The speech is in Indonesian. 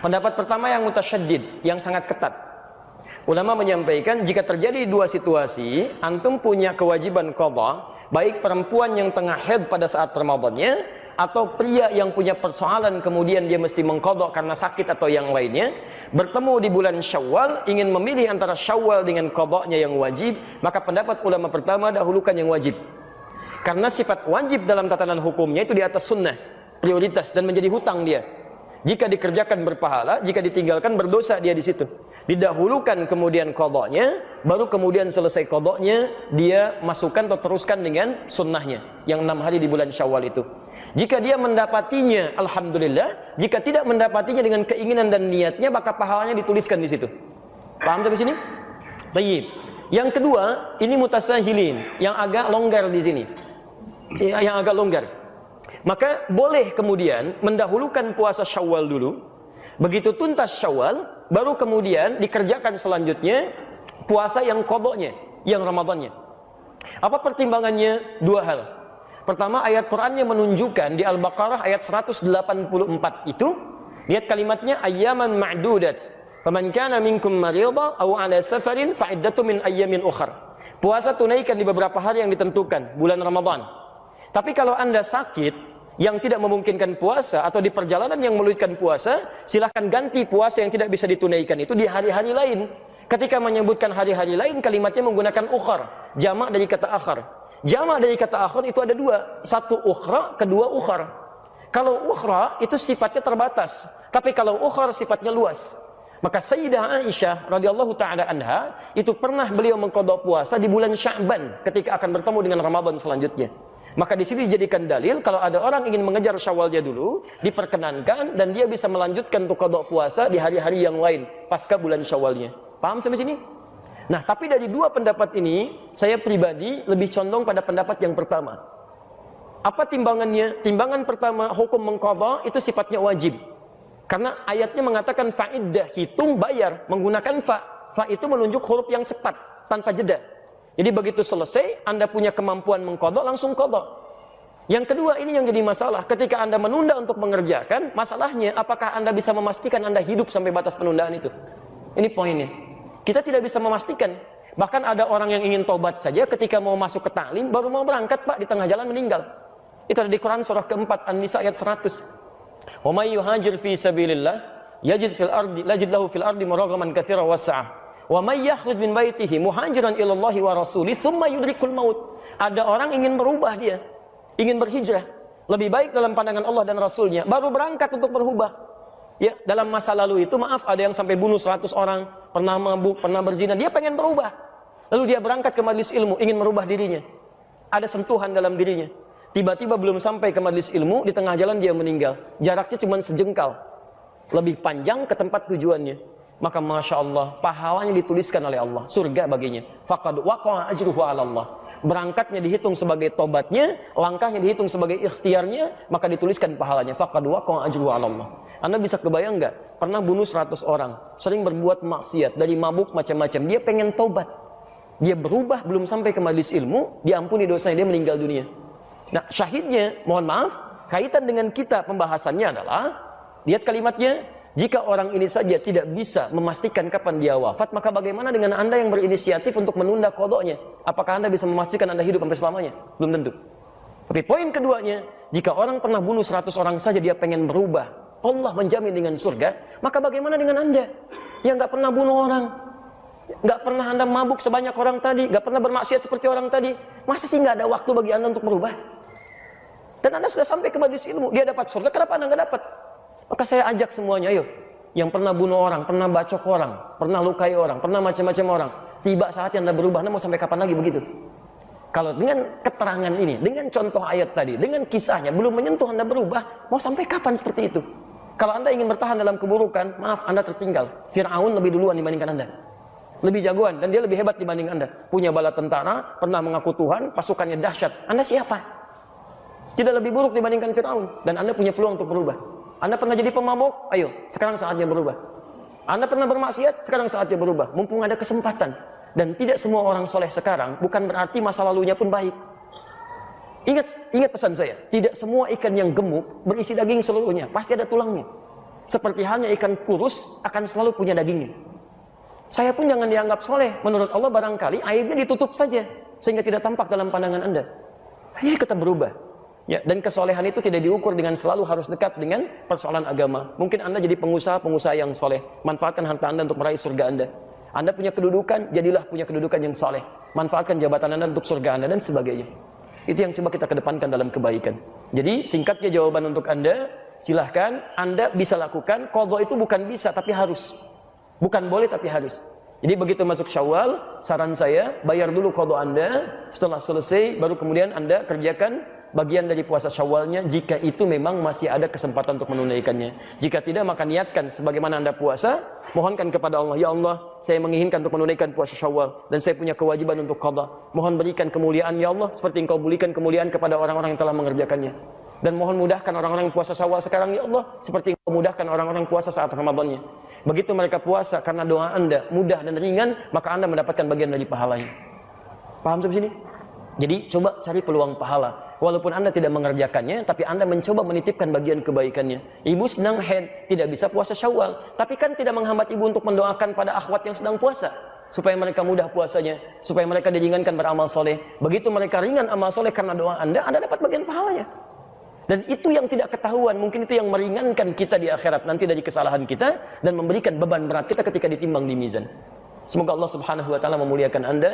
Pendapat pertama yang mutasyaddid, yang sangat ketat. Ulama menyampaikan jika terjadi dua situasi, antum punya kewajiban qadha, baik perempuan yang tengah haid pada saat Ramadannya atau pria yang punya persoalan kemudian dia mesti mengqadha karena sakit atau yang lainnya, bertemu di bulan Syawal, ingin memilih antara Syawal dengan qadhanya yang wajib, maka pendapat ulama pertama dahulukan yang wajib. Karena sifat wajib dalam tatanan hukumnya itu di atas sunnah, prioritas, dan menjadi hutang dia. Jika dikerjakan berpahala, jika ditinggalkan berdosa dia di situ. Didahulukan kemudian qadhanya, baru kemudian selesai qadhanya dia masukkan atau teruskan dengan sunnahnya yang 6 hari di bulan Syawal itu. Jika dia mendapatinya, alhamdulillah. Jika tidak mendapatinya dengan keinginan dan niatnya, maka pahalanya dituliskan di situ. Paham sampai sini? Baik. Yang kedua, ini mutasahilin, yang agak longgar di sini. Yang agak longgar. Maka boleh kemudian mendahulukan puasa Syawal dulu. Begitu tuntas Syawal, baru kemudian dikerjakan selanjutnya puasa yang qadhanya, yang Ramadannya. Apa pertimbangannya? Dua hal. Pertama, ayat Qur'annya menunjukkan di Al-Baqarah ayat 184 itu, lihat kalimatnya ayyaman ma'dudat. Faman kana minkum maridha aw 'ala safarin fa iddatu min ayyamin ukhra. Puasa tunaikan di beberapa hari yang ditentukan, bulan Ramadan. Tapi kalau Anda sakit yang tidak memungkinkan puasa atau di perjalanan yang meluitkan puasa, silahkan ganti puasa yang tidak bisa ditunaikan itu di hari-hari lain. Ketika menyebutkan hari-hari lain, kalimatnya menggunakan ukhar, jamak dari kata akhar. Jamak dari kata akhar itu ada dua, satu ukhra, kedua ukhar. Kalau ukhra itu sifatnya terbatas, tapi kalau ukhar sifatnya luas. Maka Sayyidah Aisyah radhiyallahu taala anha itu pernah beliau mengqadha puasa di bulan Sya'ban ketika akan bertemu dengan Ramadan selanjutnya. Maka di sini dijadikan dalil kalau ada orang ingin mengejar Syawalnya dulu, diperkenankan dan dia bisa melanjutkan untuk qadha puasa di hari-hari yang lain pasca bulan Syawalnya. Paham sampai sini? Nah, tapi dari dua pendapat ini, saya pribadi lebih condong pada pendapat yang pertama. Apa timbangannya? Timbangan pertama, hukum mengqadha itu sifatnya wajib. Karena ayatnya mengatakan fa'iddah, hitung bayar, menggunakan fa. Fa itu menunjuk huruf yang cepat, tanpa jeda. Jadi begitu selesai, Anda punya kemampuan mengqadha, langsung qadha. Yang kedua, ini yang jadi masalah. Ketika Anda menunda untuk mengerjakan, masalahnya apakah Anda bisa memastikan Anda hidup sampai batas penundaan itu? Ini poinnya. Kita tidak bisa memastikan. Bahkan ada orang yang ingin tobat saja ketika mau masuk ke ta'lim, baru mau berangkat, Pak, di tengah jalan meninggal. Itu ada di Quran surah keempat, An-Nisa ayat 100. Wa may yuhajir fi sabilillah yajid lahu fil ardi muragaman katsiran was'ah. Wa may yakhruj min baitihi muhajiran ila Allah wa rasulih thumma yudrikul maut. Ada orang ingin berubah dia, ingin berhijrah, lebih baik dalam pandangan Allah dan Rasulnya, baru berangkat untuk berubah. Ya, dalam masa lalu itu maaf ada yang sampai bunuh 100 orang, pernah mabuk, pernah berzina, dia pengen berubah. Lalu dia berangkat ke majelis ilmu, ingin merubah dirinya. Ada sentuhan dalam dirinya. Tiba-tiba belum sampai ke majelis ilmu, di tengah jalan dia meninggal. Jaraknya cuma sejengkal. Lebih panjang ke tempat tujuannya. Maka Masya Allah, pahalanya dituliskan oleh Allah. Surga baginya. Faqad waqa'a ajruhu 'ala Allah. Berangkatnya dihitung sebagai tobatnya, langkahnya dihitung sebagai ikhtiarnya, maka dituliskan pahalanya. Faqad waqa'a ajruhu 'ala Allah. Anda bisa kebayang nggak? Pernah bunuh 100 orang, sering berbuat maksiat, dari mabuk macam-macam. Dia pengen tobat. Dia berubah, belum sampai ke majelis ilmu, diampuni dosanya, dia meninggal dunia. Nah, syahidnya, mohon maaf, kaitan dengan kita pembahasannya adalah, lihat kalimatnya, jika orang ini saja tidak bisa memastikan kapan dia wafat, maka bagaimana dengan Anda yang berinisiatif untuk menunda qadhanya? Apakah Anda bisa memastikan Anda hidup sampai selamanya? Belum tentu. Tapi poin keduanya, jika orang pernah bunuh 100 orang saja dia pengen berubah, Allah menjamin dengan surga, maka bagaimana dengan Anda yang nggak pernah bunuh orang? Nggak pernah Anda mabuk sebanyak orang tadi, nggak pernah bermaksiat seperti orang tadi, masa sih nggak ada waktu bagi Anda untuk berubah? Dan Anda sudah sampai ke majelis ilmu, dia dapat surga, kenapa Anda nggak dapat? Maka saya ajak semuanya, ayo, yang pernah bunuh orang, pernah bacok orang, pernah lukai orang, pernah macam-macam orang, tiba saatnya Anda berubah. Anda mau sampai kapan lagi begitu? Kalau dengan keterangan ini, dengan contoh ayat tadi, dengan kisahnya, belum menyentuh Anda berubah, mau sampai kapan seperti itu? Kalau Anda ingin bertahan dalam keburukan, maaf, Anda tertinggal. Fir'aun lebih duluan dibandingkan Anda. Lebih jagoan, dan dia lebih hebat dibanding Anda. Punya bala tentara, pernah mengaku Tuhan, pasukannya dahsyat. Anda siapa? Tidak lebih buruk dibandingkan Fir'aun. Dan Anda punya peluang untuk berubah. Anda pernah jadi pemabuk? Ayo, sekarang saatnya berubah. Anda pernah bermaksiat? Sekarang saatnya berubah. Mumpung ada kesempatan. Dan tidak semua orang soleh sekarang, bukan berarti masa lalunya pun baik. Ingat pesan saya. Tidak semua ikan yang gemuk berisi daging seluruhnya. Pasti ada tulangnya. seperti halnya ikan kurus akan selalu punya dagingnya. Saya pun jangan dianggap soleh. Menurut Allah barangkali aibnya ditutup saja sehingga tidak tampak dalam pandangan Anda. Hanya kita berubah. Ya, dan kesolehan itu tidak diukur dengan selalu harus dekat dengan persoalan agama. Mungkin Anda jadi pengusaha yang soleh. Manfaatkan harta Anda untuk meraih surga Anda. Anda punya kedudukan, jadilah punya kedudukan yang soleh. Manfaatkan jabatan Anda untuk surga Anda dan sebagainya. Itu yang coba kita kedepankan dalam kebaikan. Jadi singkatnya jawaban untuk Anda, silahkan Anda bisa lakukan. Qadha itu bukan bisa tapi harus. Bukan boleh tapi harus. Jadi begitu masuk Syawal, saran saya bayar dulu qadha Anda. Setelah selesai baru kemudian Anda kerjakan bagian dari puasa Syawalnya jika itu memang masih ada kesempatan untuk menunaikannya. Jika tidak, maka niatkan sebagaimana Anda puasa, mohonkan kepada Allah, ya Allah, saya menginginkan untuk menunaikan puasa Syawal dan saya punya kewajiban untuk qadha. Mohon berikan kemuliaan ya Allah seperti Engkau berikan kemuliaan kepada orang-orang yang telah mengerjakannya. Dan mohon mudahkan orang-orang yang puasa Syawal sekarang ya Allah seperti Engkau mudahkan orang-orang puasa saat Ramadannya. Begitu mereka puasa karena doa Anda mudah dan ringan, maka Anda mendapatkan bagian dari pahalanya. Paham sampai sini? Jadi coba cari peluang pahala. Walaupun Anda tidak mengerjakannya, tapi Anda mencoba menitipkan bagian kebaikannya. Ibu sedang haid, tidak bisa puasa Syawal, tapi kan tidak menghambat ibu untuk mendoakan pada akhwat yang sedang puasa, supaya mereka mudah puasanya, supaya mereka diringankan beramal soleh. Begitu mereka ringan amal soleh karena doa Anda dapat bagian pahalanya. Dan itu yang tidak ketahuan, mungkin itu yang meringankan kita di akhirat nanti dari kesalahan kita dan memberikan beban berat kita ketika ditimbang di mizan. Semoga Allah Subhanahu wa taala memuliakan Anda.